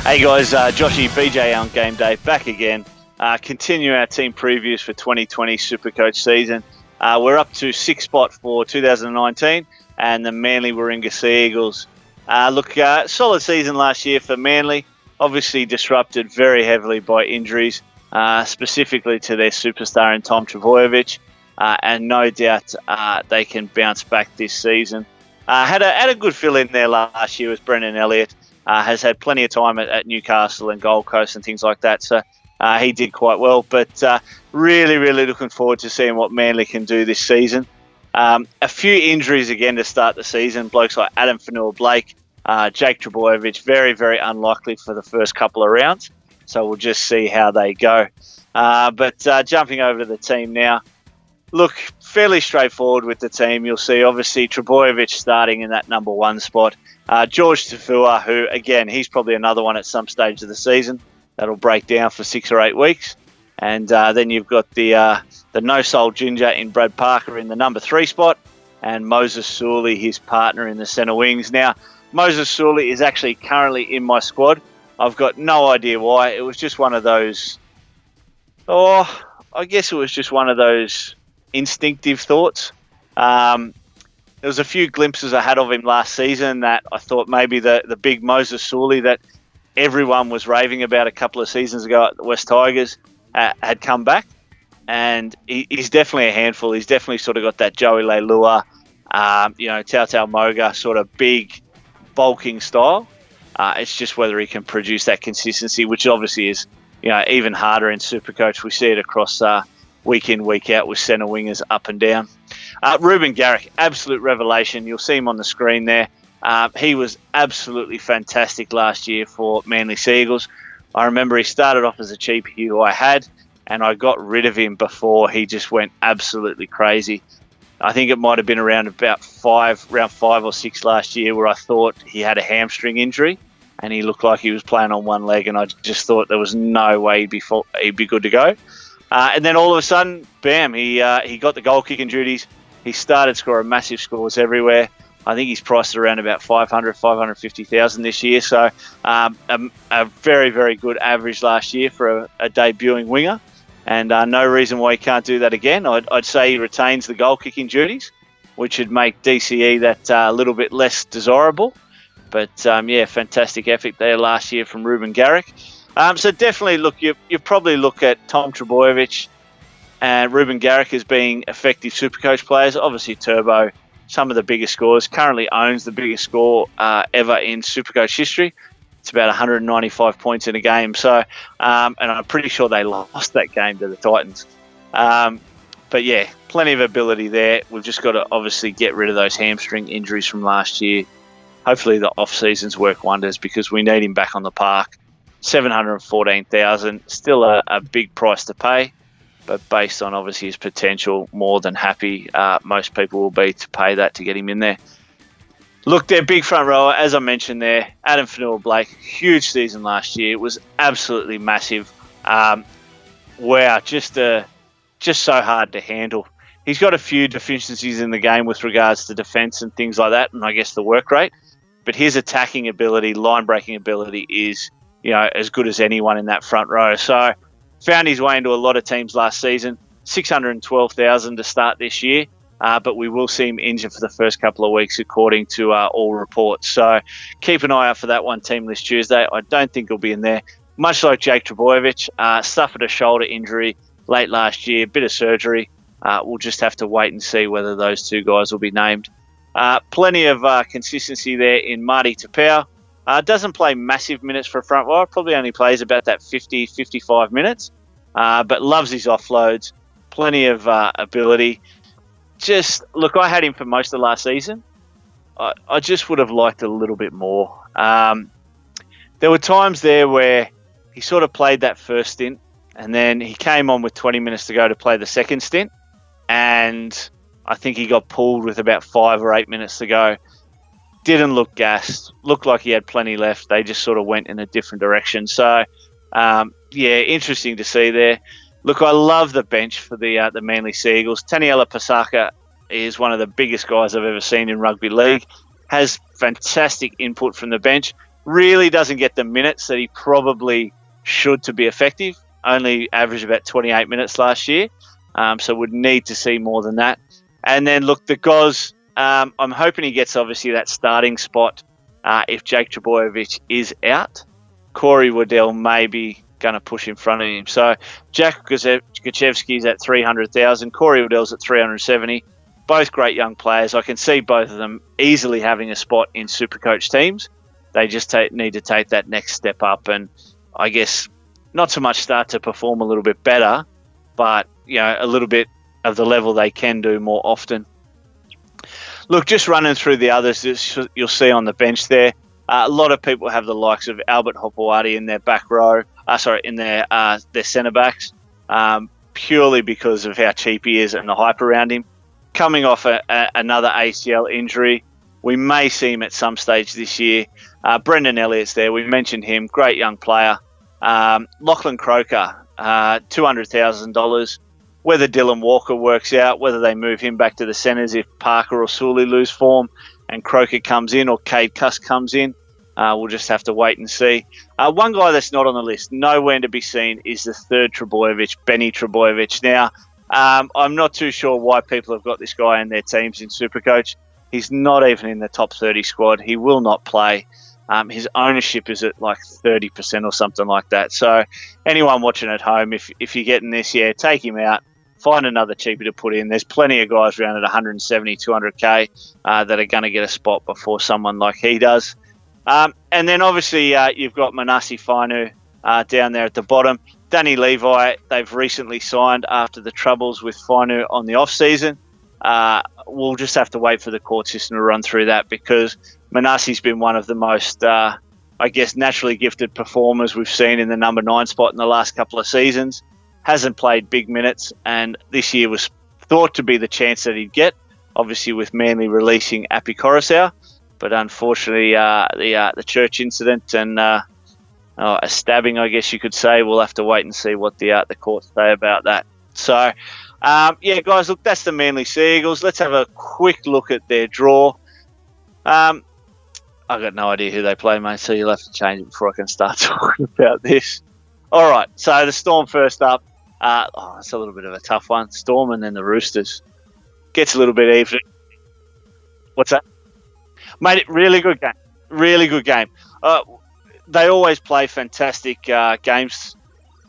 Hey guys, Joshy BJ on Game Day back again. Continue our team previews for 2020 Supercoach season. We're up to 6th spot for 2019 and the Manly Warringah Sea Eagles. Solid season last year for Manly. Obviously disrupted very heavily by injuries, specifically to their superstar in Tom Trbojevic. And no doubt they can bounce back this season. Had a good fill in there last year with Brendan Elliott. Has had plenty of time at Newcastle and Gold Coast and things like that. So he did quite well. But really looking forward to seeing what Manly can do this season. A few injuries again to start the season. Blokes like Adam Fanua-Blake, Jake Trbojevic, very unlikely for the first couple of rounds. So we'll just see how they go. But jumping over to the team now. Look, fairly straightforward with the team. You'll see, obviously, Trbojevic starting in that number 1 spot. George Tafua, who, again, he's probably another one at some stage of the season. That'll break down for 6 or 8 weeks. And then you've got the no-soul ginger in Brad Parker in the number 3 spot. And Moses Suli, his partner, in the centre wings. Now, Moses Suli is actually currently in my squad. I've got no idea why. It was just one of those... I guess it was just one of those... instinctive thoughts. There was a few glimpses I had of him last season that I thought maybe the big Moses Suli that everyone was raving about a couple of seasons ago at the West Tigers had come back, and he's definitely a handful. He's definitely sort of got that Joey Leilua, Tautau Moga sort of big bulking style. It's just whether he can produce that consistency, which obviously is even harder in Supercoach. We see it across week in, week out with centre wingers up and down. Ruben Garrick, absolute revelation. You'll see him on the screen there. He was absolutely fantastic last year for Manly Sea Eagles. I remember he started off as a cheapie who I had, and I got rid of him before he just went absolutely crazy. I think it might have been around 5 or 6 last year where I thought he had a hamstring injury and he looked like he was playing on one leg, and I just thought there was no way he'd be good to go. And then all of a sudden, bam, he got the goal kicking duties. He started scoring massive scores everywhere. I think he's priced around about 550,000 this year. So a very good average last year for a debuting winger. And no reason why he can't do that again. I'd say he retains the goal kicking duties, which would make DCE that little bit less desirable. But fantastic effort there last year from Ruben Garrick. So definitely, look, you probably look at Tom Trbojevic and Ruben Garrick as being effective Supercoach players. Obviously, Turbo, some of the biggest scores, currently owns the biggest score ever in Supercoach history. It's about 195 points in a game. So, and I'm pretty sure they lost that game to the Titans. But yeah, plenty of ability there. We've just got to obviously get rid of those hamstring injuries from last year. Hopefully the off-seasons work wonders because we need him back on the park. 714,000, still a big price to pay, but based on obviously his potential, more than happy most people will be to pay that to get him in there. Look, their big front rower, as I mentioned there, Adam Fanua-Blake, huge season last year. It was absolutely massive. Wow, just so hard to handle. He's got a few deficiencies in the game with regards to defence and things like that, and I guess the work rate, but his attacking ability, line-breaking ability is as good as anyone in that front row. So found his way into a lot of teams last season. 612,000 to start this year, but we will see him injured for the first couple of weeks according to all reports. So keep an eye out for that one, Team List Tuesday. I don't think he'll be in there. Much like Jake Trbojevic, suffered a shoulder injury late last year, bit of surgery. We'll just have to wait and see whether those two guys will be named. Plenty of consistency there in Marty Tapau. Doesn't play massive minutes for a front rower, probably only plays about that 50, 55 minutes, but loves his offloads, plenty of ability. Look, I had him for most of last season. I just would have liked a little bit more. There were times there where he sort of played that first stint, and then he came on with 20 minutes to go to play the second stint, and I think he got pulled with about 5 or 8 minutes to go. Didn't look gassed. Looked like he had plenty left. They just sort of went in a different direction. So, interesting to see there. Look, I love the bench for the Manly Sea Eagles. Taniela Pasaka is one of the biggest guys I've ever seen in rugby league. Has fantastic input from the bench. Really doesn't get the minutes that he probably should to be effective. Only averaged about 28 minutes last year. So would need to see more than that. And then, look, the Goz, I'm hoping he gets, obviously, that starting spot if Jake Trbojevic is out. Corey Waddell may be going to push in front of him. So Jack Gachevsky's at 300,000. Corey Waddell's at 370. Both great young players. I can see both of them easily having a spot in Supercoach teams. They just need to take that next step up and, I guess, not so much start to perform a little bit better, but, a little bit of the level they can do more often. Look, just running through the others, you'll see on the bench there, a lot of people have the likes of Albert Hopewadi in their back row, in their centre backs, purely because of how cheap he is and the hype around him. Coming off another ACL injury, we may see him at some stage this year. Brendan Elliott's there. We mentioned him. Great young player. Lachlan Croker, $200,000. Whether Dylan Walker works out, whether they move him back to the centres if Parker or Sully lose form and Croker comes in or Cade Cuss comes in, we'll just have to wait and see. One guy that's not on the list, nowhere to be seen, is the third Trbojevic, Benny Trbojevic. Now, I'm not too sure why people have got this guy in their teams in Supercoach. He's not even in the top 30 squad. He will not play. His ownership is at like 30% or something like that. So anyone watching at home, if you're getting this, take him out. Find another cheaper to put in. There's plenty of guys around at 170, 200K that are going to get a spot before someone like he does. And then obviously you've got Manasi Fainu down there at the bottom. Danny Levi, they've recently signed after the troubles with Fainu on the off-season. We'll just have to wait for the court system to run through that because Manasi's been one of the most, naturally gifted performers we've seen in the number 9 spot in the last couple of seasons. Hasn't played big minutes, and this year was thought to be the chance that he'd get, obviously with Manly releasing Api Coruscant. But unfortunately, the church incident and a stabbing, I guess you could say, we'll have to wait and see what the courts say about that. So, guys, look, that's the Manly Sea Eagles. Let's have a quick look at their draw. I've got no idea who they play, mate, so you'll have to change it before I can start talking about this. All right, so the Storm first up. It's a little bit of a tough one. Storm and then the Roosters. Gets a little bit even. What's that? Mate, really good game. Really good game. They always play fantastic games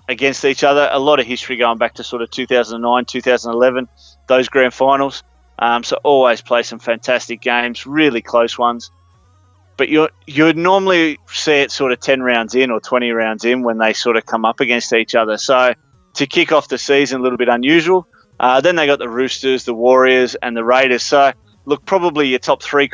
against each other. A lot of history going back to sort of 2009, 2011, those grand finals. So always play some fantastic games, really close ones. But you'd normally see it sort of 10 rounds in or 20 rounds in when they sort of come up against each other. So to kick off the season, a little bit unusual. Then they got the Roosters, the Warriors, and the Raiders. So, look, probably your top three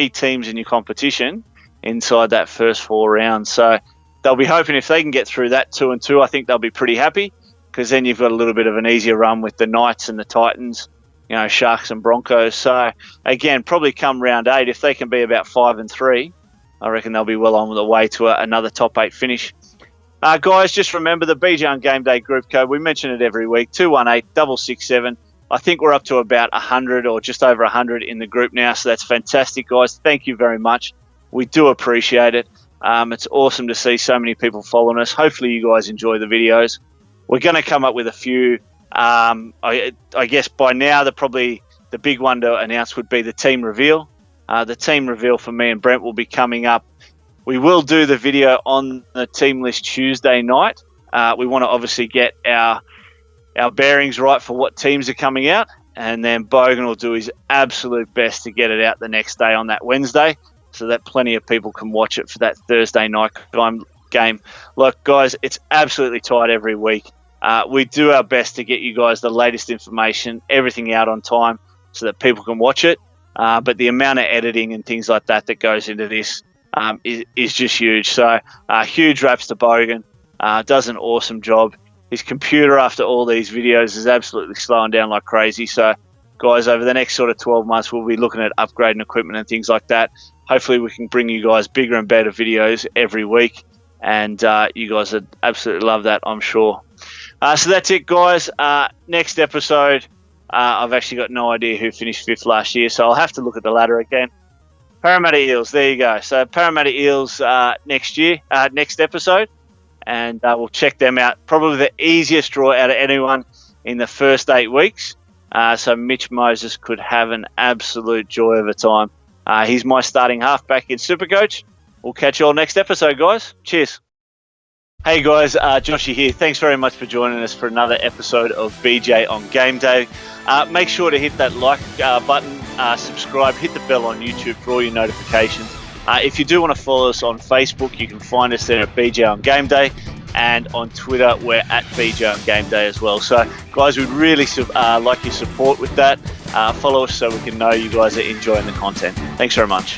teams in your competition inside that first 4 rounds. So they'll be hoping if they can get through that 2-2, I think they'll be pretty happy because then you've got a little bit of an easier run with the Knights and the Titans, Sharks and Broncos. So, again, probably come round 8, if they can be about 5-3, I reckon they'll be well on the way to another top 8 finish. Guys, just remember the Bijan Game Day group code. We mention it every week, 218-667. I think we're up to about 100 or just over 100 in the group now, so that's fantastic, guys. Thank you very much. We do appreciate it. It's awesome to see so many people following us. Hopefully you guys enjoy the videos. We're going to come up with a few. I guess by now, the big one to announce would be the team reveal. The team reveal for me and Brent will be coming up. We will do the video on the team list Tuesday night. We want to obviously get our bearings right for what teams are coming out, and then Bogan will do his absolute best to get it out the next day on that Wednesday so that plenty of people can watch it for that Thursday night game. Look, guys, it's absolutely tight every week. We do our best to get you guys the latest information, everything out on time so that people can watch it. But the amount of editing and things like that goes into this is just huge. So huge raps to Bogan. Does an awesome job. His computer after all these videos is absolutely slowing down like crazy. So, guys, over the next sort of 12 months, we'll be looking at upgrading equipment and things like that. Hopefully we can bring you guys bigger and better videos every week. And you guys would absolutely love that, I'm sure. So that's it, guys. Next episode, I've actually got no idea who finished 5th last year, so I'll have to look at the ladder again. Parramatta Eels, there you go. So Parramatta Eels next episode, and we'll check them out. Probably the easiest draw out of anyone in the first 8 weeks. So Mitch Moses could have an absolute joy of a time. He's my starting halfback in Supercoach. We'll catch you all next episode, guys. Cheers. Hey guys, Joshy here. Thanks very much for joining us for another episode of BJ on Game Day. Make sure to hit that like button, subscribe, hit the bell on YouTube for all your notifications. If you do want to follow us on Facebook, you can find us there at BJ on Game Day, and on Twitter we're at BJ on Game Day as well. So guys, we'd really like your support with that. Follow us so we can know you guys are enjoying the content. Thanks very much.